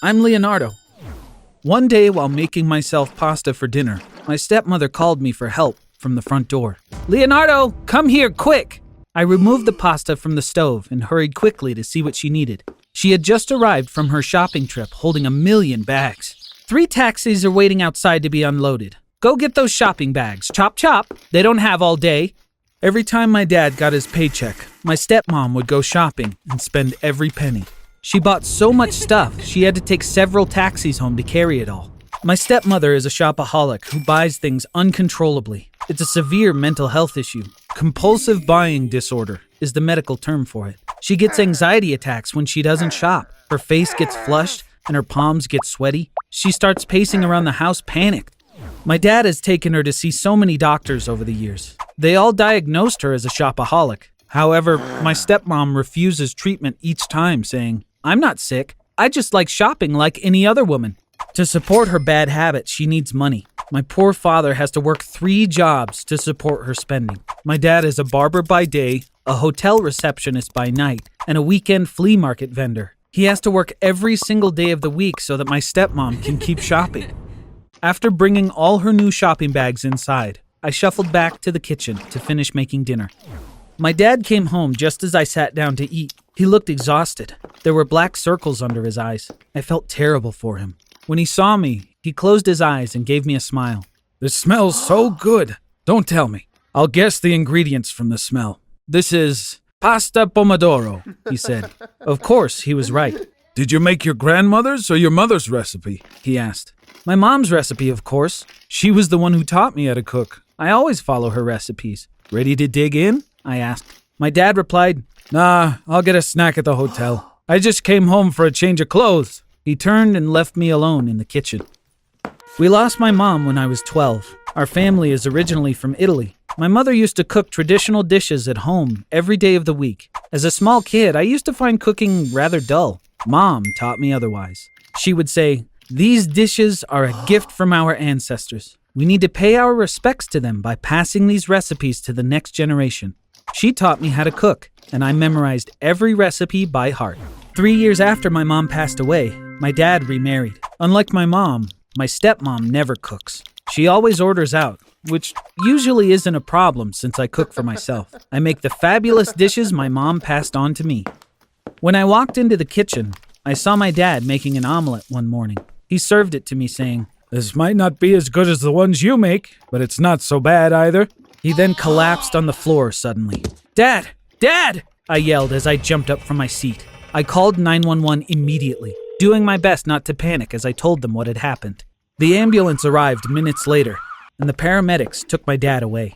I'm Leonardo. One day while making myself pasta for dinner, my stepmother called me for help from the front door. Leonardo, come here, quick! I removed the pasta from the stove and hurried quickly to see what she needed. She had just arrived from her shopping trip holding 1,000,000 bags. 3 taxis are waiting outside to be unloaded. Go get those shopping bags. Chop, chop. They don't have all day. Every time my dad got his paycheck, my stepmom would go shopping and spend every penny. She bought so much stuff, she had to take several taxis home to carry it all. My stepmother is a shopaholic who buys things uncontrollably. It's a severe mental health issue. Compulsive buying disorder is the medical term for it. She gets anxiety attacks when she doesn't shop. Her face gets flushed and her palms get sweaty. She starts pacing around the house panicked. My dad has taken her to see so many doctors over the years. They all diagnosed her as a shopaholic. However, my stepmom refuses treatment each time, saying, I'm not sick. I just like shopping like any other woman. To support her bad habit, she needs money. My poor father has to work 3 jobs to support her spending. My dad is a barber by day, a hotel receptionist by night, and a weekend flea market vendor. He has to work every single day of the week so that my stepmom can keep shopping. After bringing all her new shopping bags inside, I shuffled back to the kitchen to finish making dinner. My dad came home just as I sat down to eat. He looked exhausted. There were black circles under his eyes. I felt terrible for him. When he saw me, he closed his eyes and gave me a smile. This smells so good. Don't tell me. I'll guess the ingredients from the smell. This is pasta pomodoro, he said. Of course, he was right. Did you make your grandmother's or your mother's recipe? He asked. My mom's recipe, of course. She was the one who taught me how to cook. I always follow her recipes. Ready to dig in? I asked. My dad replied, Nah, I'll get a snack at the hotel. I just came home for a change of clothes. He turned and left me alone in the kitchen. We lost my mom when I was 12. Our family is originally from Italy. My mother used to cook traditional dishes at home every day of the week. As a small kid, I used to find cooking rather dull. Mom taught me otherwise. She would say, These dishes are a gift from our ancestors. We need to pay our respects to them by passing these recipes to the next generation. She taught me how to cook, and I memorized every recipe by heart. 3 years after my mom passed away, my dad remarried. Unlike my mom, my stepmom never cooks. She always orders out, which usually isn't a problem since I cook for myself. I make the fabulous dishes my mom passed on to me. When I walked into the kitchen, I saw my dad making an omelet one morning. He served it to me saying, This might not be as good as the ones you make, but it's not so bad either. He then collapsed on the floor suddenly. Dad! Dad! I yelled as I jumped up from my seat. I called 911 immediately, doing my best not to panic as I told them what had happened. The ambulance arrived minutes later, and the paramedics took my dad away.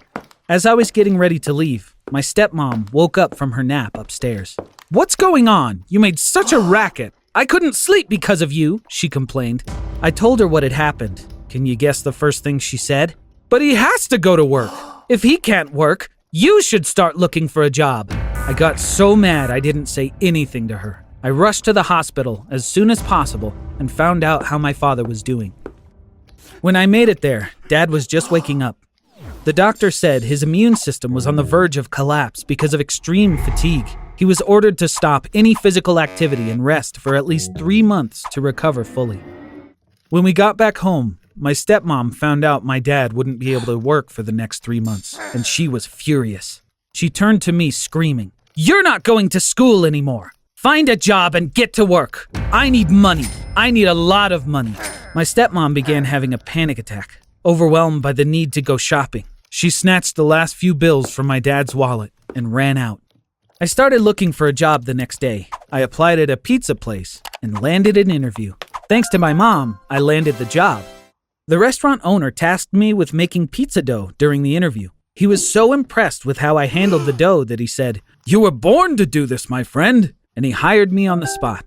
As I was getting ready to leave, my stepmom woke up from her nap upstairs. What's going on? You made such a racket. I couldn't sleep because of you, she complained. I told her what had happened. Can you guess the first thing she said? But he has to go to work. If he can't work, you should start looking for a job. I got so mad I didn't say anything to her. I rushed to the hospital as soon as possible and found out how my father was doing. When I made it there, Dad was just waking up. The doctor said his immune system was on the verge of collapse because of extreme fatigue. He was ordered to stop any physical activity and rest for at least 3 months to recover fully. When we got back home, my stepmom found out my dad wouldn't be able to work for the next 3 months, and she was furious. She turned to me screaming, You're not going to school anymore. Find a job and get to work. I need money. I need a lot of money. My stepmom began having a panic attack, overwhelmed by the need to go shopping. She snatched the last few bills from my dad's wallet and ran out. I started looking for a job the next day. I applied at a pizza place and landed an interview. Thanks to my mom, I landed the job. The restaurant owner tasked me with making pizza dough during the interview. He was so impressed with how I handled the dough that he said, You were born to do this, my friend, and he hired me on the spot.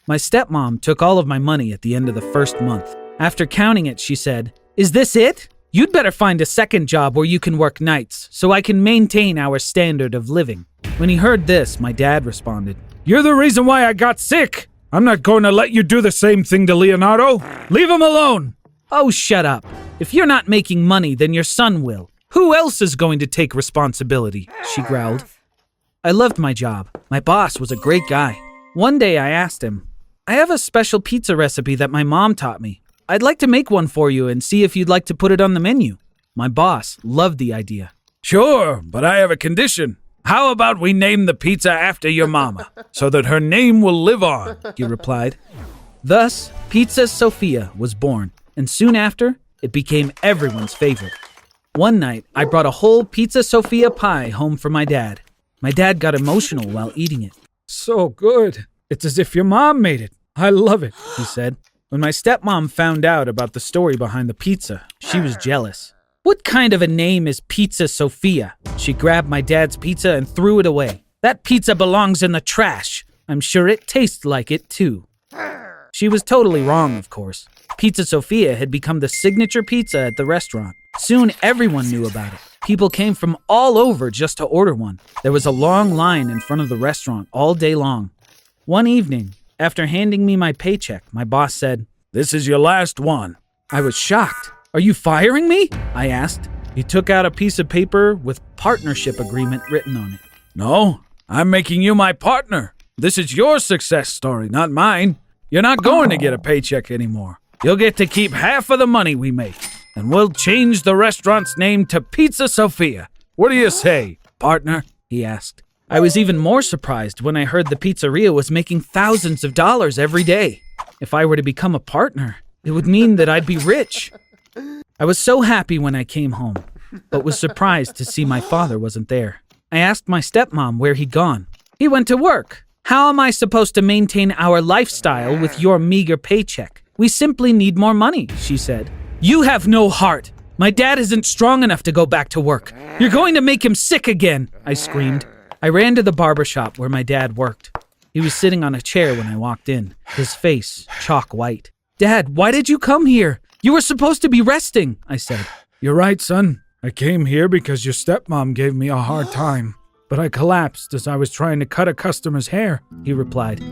My stepmom took all of my money at the end of the first month. After counting it, she said, Is this it? You'd better find a second job where you can work nights so I can maintain our standard of living. When he heard this, my dad responded, You're the reason why I got sick. I'm not going to let you do the same thing to Leonardo. Leave him alone. Oh, shut up. If you're not making money, then your son will. Who else is going to take responsibility? She growled. I loved my job. My boss was a great guy. One day I asked him, I have a special pizza recipe that my mom taught me. I'd like to make one for you and see if you'd like to put it on the menu. My boss loved the idea. Sure, but I have a condition. How about we name the pizza after your mama, so that her name will live on, he replied. Thus, Pizza Sofia was born, and soon after, it became everyone's favorite. One night, I brought a whole Pizza Sofia pie home for my dad. My dad got emotional while eating it. So good. It's as if your mom made it. I love it, he said. When my stepmom found out about the story behind the pizza, she was jealous. What kind of a name is Pizza Sofia? She grabbed my dad's pizza and threw it away. That pizza belongs in the trash. I'm sure it tastes like it too. She was totally wrong, of course. Pizza Sofia had become the signature pizza at the restaurant. Soon everyone knew about it. People came from all over just to order one. There was a long line in front of the restaurant all day long. One evening, after handing me my paycheck, my boss said, "This is your last one." I was shocked. "Are you firing me?" I asked. He took out a piece of paper with partnership agreement written on it. "No, I'm making you my partner. This is your success story, not mine. You're not going to get a paycheck anymore. You'll get to keep half of the money we make, and we'll change the restaurant's name to Pizza Sofia. What do you say, partner?" he asked. I was even more surprised when I heard the pizzeria was making thousands of dollars every day. If I were to become a partner, it would mean that I'd be rich. I was so happy when I came home, but was surprised to see my father wasn't there. I asked my stepmom where he'd gone. "He went to work. How am I supposed to maintain our lifestyle with your meager paycheck? We simply need more money," she said. "You have no heart. My dad isn't strong enough to go back to work. You're going to make him sick again," I screamed. I ran to the barber shop where my dad worked. He was sitting on a chair when I walked in, his face chalk white. "Dad, why did you come here? You were supposed to be resting," I said. "You're right, son. I came here because your stepmom gave me a hard time, but I collapsed as I was trying to cut a customer's hair," he replied.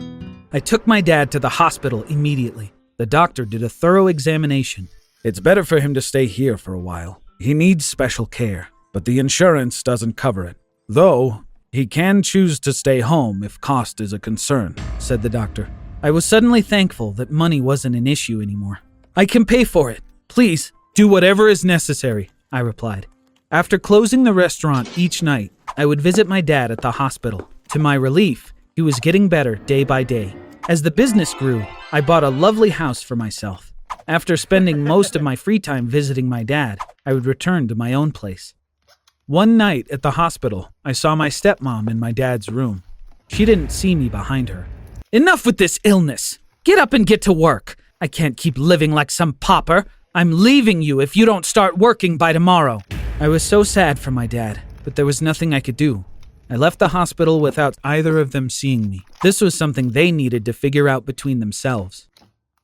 I took my dad to the hospital immediately. The doctor did a thorough examination. "It's better for him to stay here for a while. He needs special care, but the insurance doesn't cover it. Though, he can choose to stay home if cost is a concern," said the doctor. I was suddenly thankful that money wasn't an issue anymore. "I can pay for it. Please, do whatever is necessary," I replied. After closing the restaurant each night, I would visit my dad at the hospital. To my relief, he was getting better day by day. As the business grew, I bought a lovely house for myself. After spending most of my free time visiting my dad, I would return to my own place. One night at the hospital, I saw my stepmom in my dad's room. She didn't see me behind her. "Enough with this illness! Get up and get to work! I can't keep living like some pauper. I'm leaving you if you don't start working by tomorrow." I was so sad for my dad, but there was nothing I could do. I left the hospital without either of them seeing me. This was something they needed to figure out between themselves.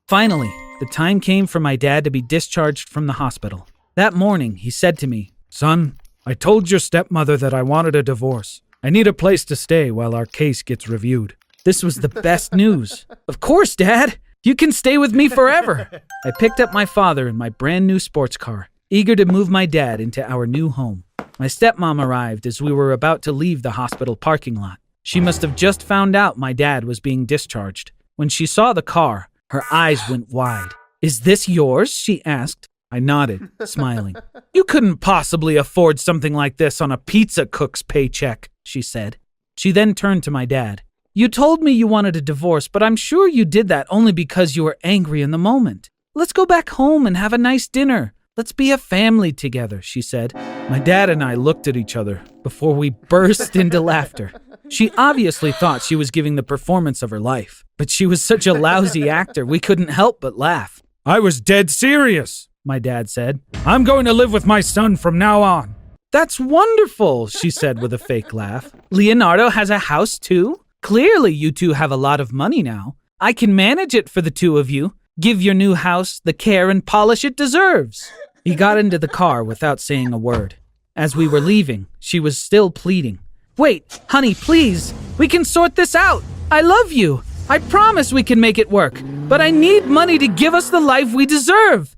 Finally, the time came for my dad to be discharged from the hospital. That morning, he said to me, "Son, I told your stepmother that I wanted a divorce. I need a place to stay while our case gets reviewed." This was the best news. "Of course, Dad. You can stay with me forever." I picked up my father in my brand new sports car, eager to move my dad into our new home. My stepmom arrived as we were about to leave the hospital parking lot. She must have just found out my dad was being discharged. When she saw the car, her eyes went wide. "Is this yours?" she asked. I nodded, smiling. "You couldn't possibly afford something like this on a pizza cook's paycheck," she said. She then turned to my dad. "You told me you wanted a divorce, but I'm sure you did that only because you were angry in the moment. Let's go back home and have a nice dinner. Let's be a family together," she said. My dad and I looked at each other before we burst into laughter. She obviously thought she was giving the performance of her life, but she was such a lousy actor we couldn't help but laugh. "I was dead serious," my dad said. "I'm going to live with my son from now on." "That's wonderful," she said with a fake laugh. "Leonardo has a house too? Clearly you two have a lot of money now. I can manage it for the two of you. Give your new house the care and polish it deserves." He got into the car without saying a word. As we were leaving, she was still pleading. "Wait, honey, please. We can sort this out. I love you. I promise we can make it work. But I need money to give us the life we deserve."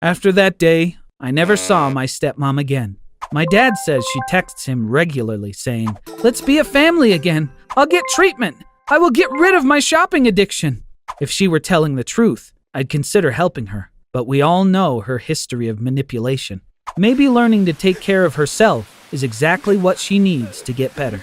After that day, I never saw my stepmom again. My dad says she texts him regularly saying, "Let's be a family again. I'll get treatment. I will get rid of my shopping addiction." If she were telling the truth, I'd consider helping her, but we all know her history of manipulation. Maybe learning to take care of herself is exactly what she needs to get better.